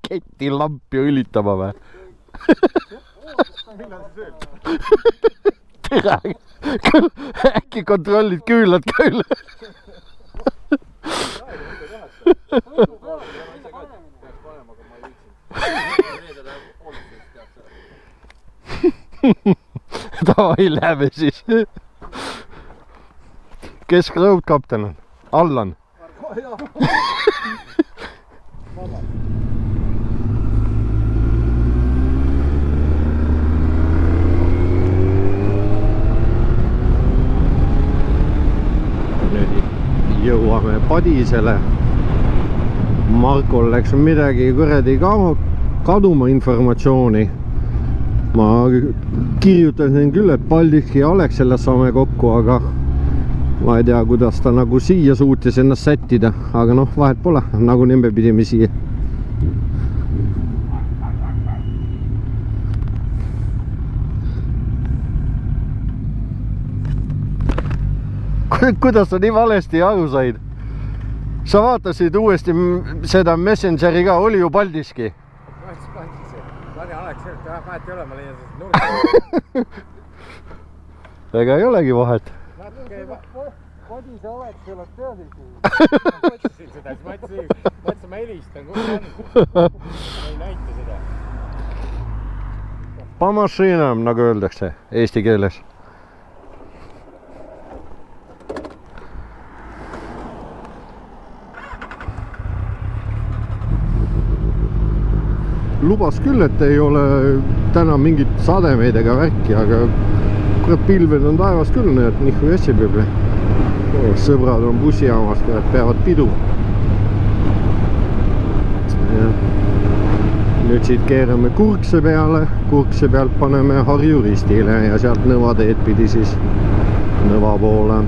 ketilampi õlitama või? Tere, äkki kontrollid küülad ka üle? Davai, läheme siis. Kes road kapten on? Allan. Nüüd jõuame Padisele. Markol läks midagi kuradi kaduma informatsiooni. Ma kirjutasin küll, et Paldiski ja Alexela saame kokku, aga ma ei tea, kuidas ta nagu siia suutis ennast sättida, aga noh, vahet pole, nagu me pidime siia. Kuidas sa nii valesti aru said? Sa vaatasid uuesti seda Messengeri ka, oli ju Paldiski? Vahet ei ole, ma leian sellest nurka. Ega ei olegi vahet. Padise oleks oled teadlik. Ma mõtlesin seda, siis mõtlesin, ma helistan, kus on. Ma ei näita seda. Pamašinam, nagu öeldakse eesti keeles. Lubas küll, et ei ole täna mingit sademeid ega värki, aga kurat pilved on taevas küll, nii et nihku jässib juba. Sõbrad on bussijaamas, peavad pidu. Ja. Nüüd siit keerame Kurkse peale, Kurkse pealt paneme Harju Ristile ja sealt Nõva teed pidi siis Nõva poole.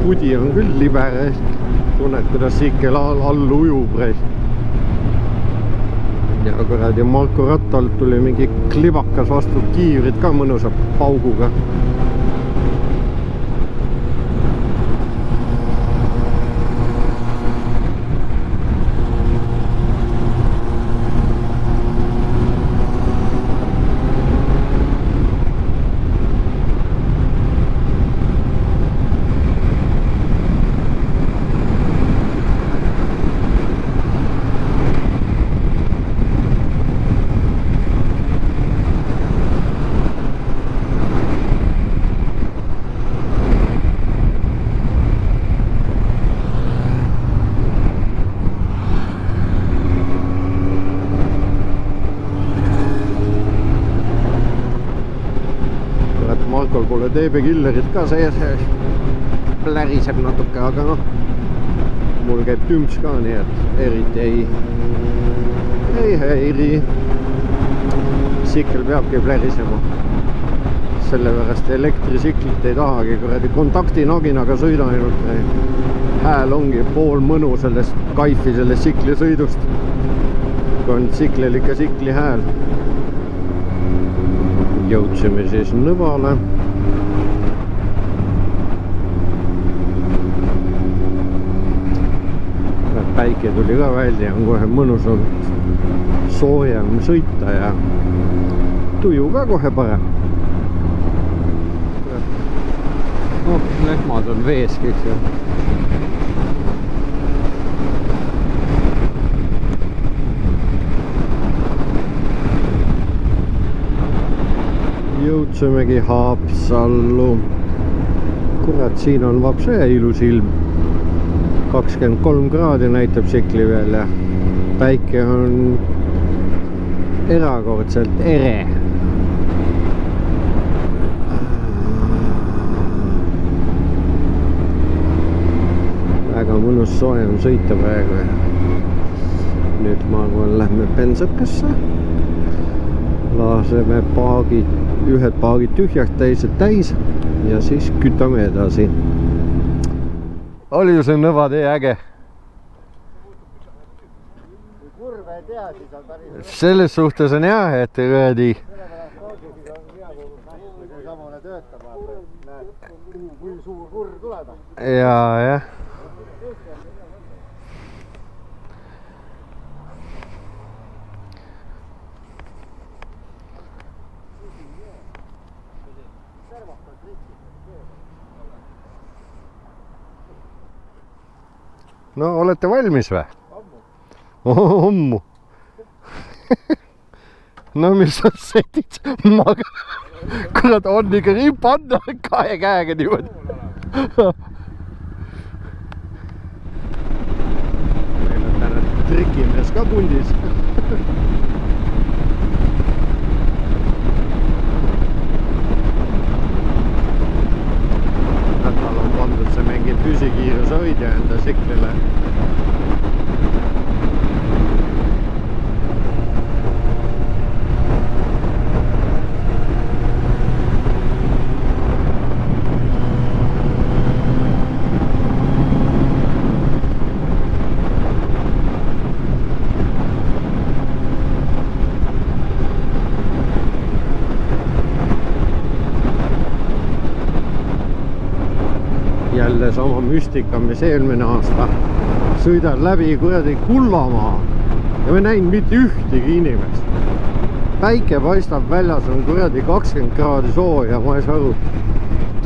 Pudi on küll liber, tunned, kuidas Sikel all ujub. Ja kuradi Marko rattalt tuli mingi klibakas vastu kiivrid ka mõnusa pauguga. Markol pole DB-killerit ka sees, pläriseb natuke, aga noh, mul käib tümps ka, nii et eriti ei häiri. Sikkel peabki plärisema. Sellepärast elektrisiklit ei tahagi, kuradi kontaktinaginaga sõida ainult. Hääl ongi pool mõnu sellest kaifi sellest sikli sõidust. Kui on siklil ikka sikli hääl. Jõudsime siis Nõvale. Päike tuli ka välja, on kohe mõnus on soojem sõita ja tuju ka kohe parem. Lehmad on vees kõik seal. Jõudsemegi Haapsallu. Kurat, siin on vapse ilus ilm. 23 kraadi näitab sikli veel ja päike on erakordselt ere. soe on sõita praegu. Nüüd ma arvan, lähme bensakasse. Laseme ühed paagid tühjaks, teised täis ja siis kütame edasi. Oli ju see Nõva tee äge? Kui kurve ei tea, siis on päris... Selles suhtes on jah, et rõedi. Samune töötama, näed, kui suur kurv tuleb. Jah. No olete valmis või? Ammu. No mis sa setid? Kurat, on ikka nii panna kahe käega niimoodi. Meil on täna trikimees ka pundis. Tal on pandud see mingi püsikiiruse hoidja enda siklile. Jälle sama müstika, mis eelmine aasta. Sõidad läbi kuradi Kullamaa ja ma näin mitte ühtegi inimest. Päike paistab, väljas on kuradi 20 kraadi sooja, ma ei saa aru.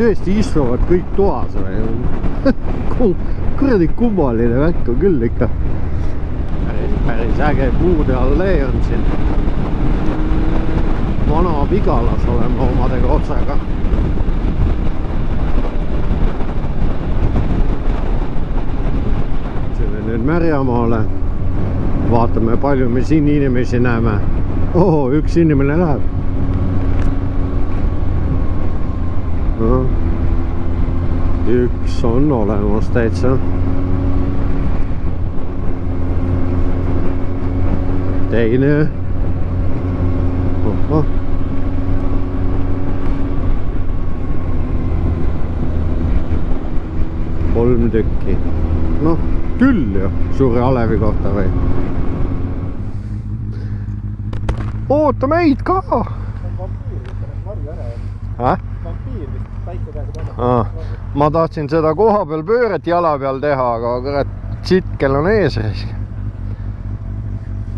Tõesti istuvad kõik toas või? Kuradi kummaline värk on küll ikka. Päris äge puude allee on siin. Vana Vigalas oleme omadega otsega. Nüüd Märjamaale. Vaatame palju me siin inimesi näeme. Üks inimene läheb. Üks on olemas täitsa. Teine. Kolm tükki. Noh. Küll ju, suure alevi kohta või? Oota meid ka! See on vampiir, mis pärast marju ära. Vampiir, mis päike pääseb ära. Ma tahtsin seda koha peal pööret jala peal teha, aga kurat, sitkel on ees.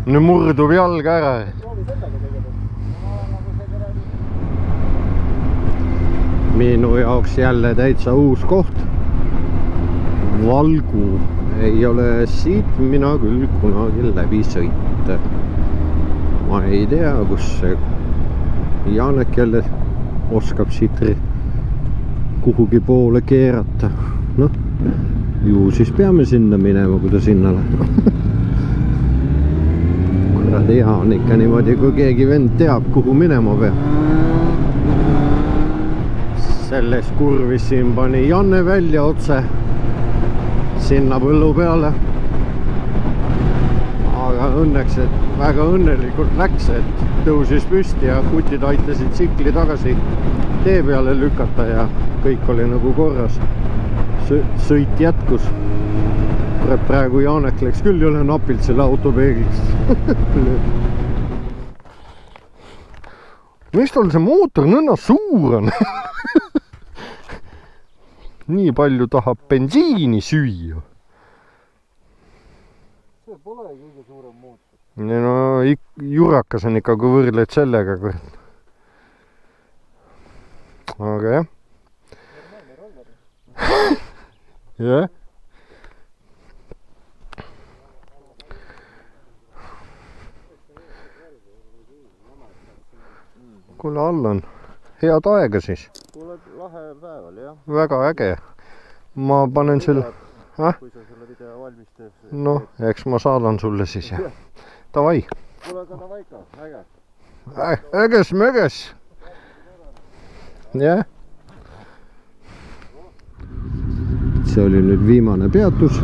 Nüüd murdub jalg ära. Proovi sellega tegelikult. Minu jaoks jälle täitsa uus koht. Valgu. Ei ole siit mina küll kunagi läbi sõita. Ma ei tea, kus see Janek jälle oskab siit kuhugi poole keerata. Noh, ju siis peame sinna minema, kui ta sinna läheb. Kuradi hea on ikka niimoodi, kui keegi vend teab, kuhu minema peab. Selles kurvis siin pani Janne välja otse. Sinna põllu peale. Aga õnneks, et väga õnnelikult läks, et tõusis püsti ja kutid aitasid tsikli tagasi tee peale lükata ja kõik oli nagu korras. Sõit jätkus. Praegu Janek läks küll üle napilt selle autopeeglist. Mis tal see mootor nõnna suur on? Nii palju tahab bensiini süüa. See pole kõige suurem mootor. No jurakas on ikka, kui võrdled sellega. Aga jah. Jah. Kuule, all on head aega siis. Kuule, lahe päeval, jah. Väga äge. Ma panen selle... Kui sa selle video valmis teeb. Noh, eks ma saadan sulle siis. Davai. Kuule, aga davai ka, äge. Äges möges. Jah. See oli nüüd viimane peatus.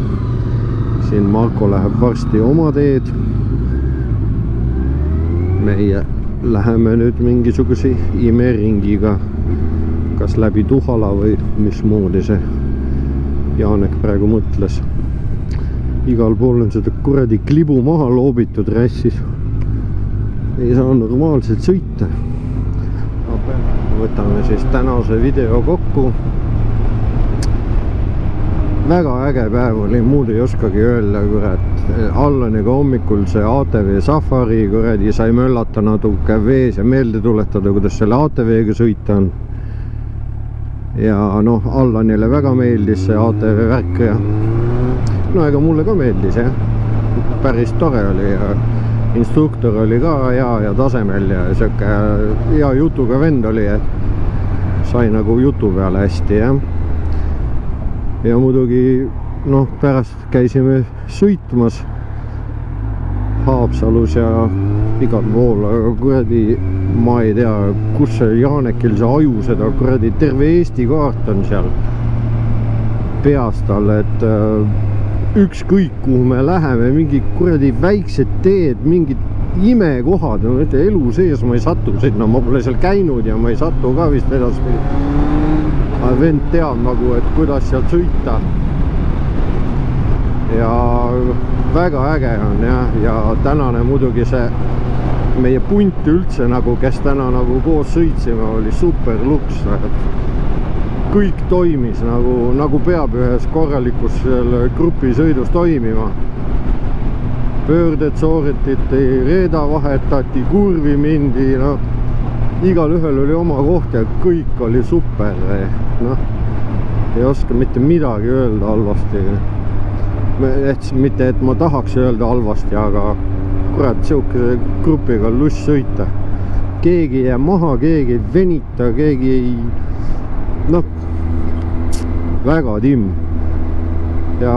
siin Marko läheb varsti oma teed. Meie läheme nüüd mingisuguse imeringiga, kas läbi Tuhala või mismoodi see Jaanek praegu mõtles. Igal pool on seda kuradi klibu maha loobitud rässis. Ei saa normaalselt sõita. Võtame siis tänase video kokku. Väga äge päev oli, muud ei oskagi öelda, kurat. Allaniga hommikul see ATV Safari, kuradi sai möllata natuke vees ja meelde tuletada, kuidas selle ATV-ga sõita on. Ja noh, Allanile väga meeldis see ATV värk ja no ega mulle ka meeldis, jah. Päris tore oli ja instruktor oli ka hea ja tasemel ja siuke hea jutuga vend oli, et sai nagu jutu peale hästi, jah. Ja muidugi, noh, pärast käisime sõitmas Haapsalus ja igal pool, aga kuradi, ma ei tea, kus see Jaanekil see aju seda kuradi terve Eesti kaart on seal peas tal, et ükskõik kuhu me läheme, mingi kuradi väiksed teed, mingid imekohad, no elu sees ma ei satu sinna, ma pole seal käinud ja ma ei satu ka vist edaspidi. Vend teab nagu, et kuidas seal sõita ja väga äge on, jah, ja tänane muidugi see meie punt üldse nagu, kes täna nagu koos sõitsime, oli super luks, kõik toimis nagu peab ühes korralikus grupisõidus toimima. Pöörded sooritati, reeda vahetati, kurvi mindi, no igal ühel oli oma koht ja kõik oli super, noh, ei oska mitte midagi öelda halvasti. Mitte, et ma tahaks öelda halvasti, aga kurat, siukese grupiga lust sõita. Keegi ei jää maha, keegi ei venita, keegi ei, noh, väga timm. Ja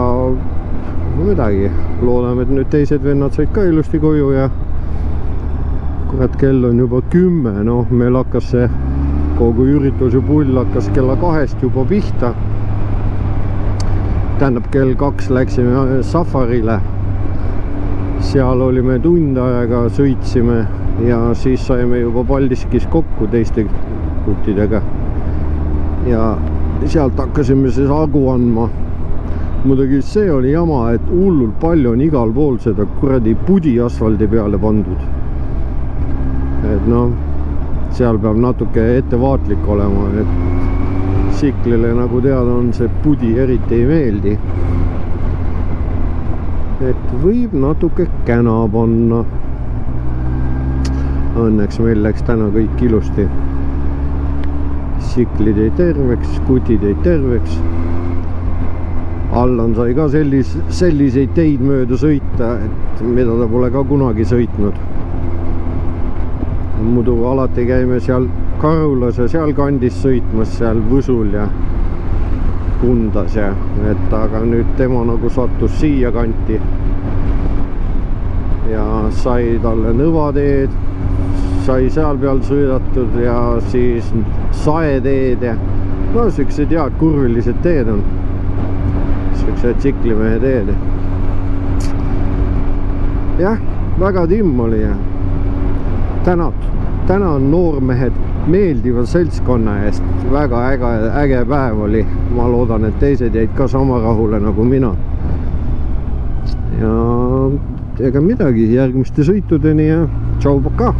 midagi, loodame, et nüüd teised vennad said ka ilusti koju ja kurat, kell on juba 10, noh, meil hakkas see kogu üritus ja pull hakkas kella 2 juba pihta. Tähendab, kell 2 läksime Safarile. Seal olime tund aega, sõitsime ja siis saime juba Paldiskis kokku teiste kuttidega. Ja sealt hakkasime siis agu andma. Muidugi see oli jama, et hullult palju on igal pool seda kuradi pudi asfaldi peale pandud. Et noh, seal peab natuke ettevaatlik olema, et tsiklile, nagu teada on, see pudi eriti ei meeldi. Et võib natuke käna panna. Õnneks meil läks täna kõik ilusti. Tsiklid jäi terveks, kutid jäi terveks. Allan sai ka selliseid teid mööda sõita, et mida ta pole ka kunagi sõitnud. Muidu alati käime seal Karulas ja seal kandis sõitmas, seal Võsul ja Kundas ja et aga nüüd tema nagu sattus siia kanti ja sai talle nõvateed, sai seal peal sõidatud ja siis saeteed ja no siuksed head kurvilised teed on, siuksed tsiklimehe teed. Jah, väga timm oli ja tänan noormehed meeldiva seltskonna eest, väga äge päev oli, ma loodan, et teised jäid ka sama rahule nagu mina. Ja ega midagi, järgmiste sõitudeni ja tšau, paka!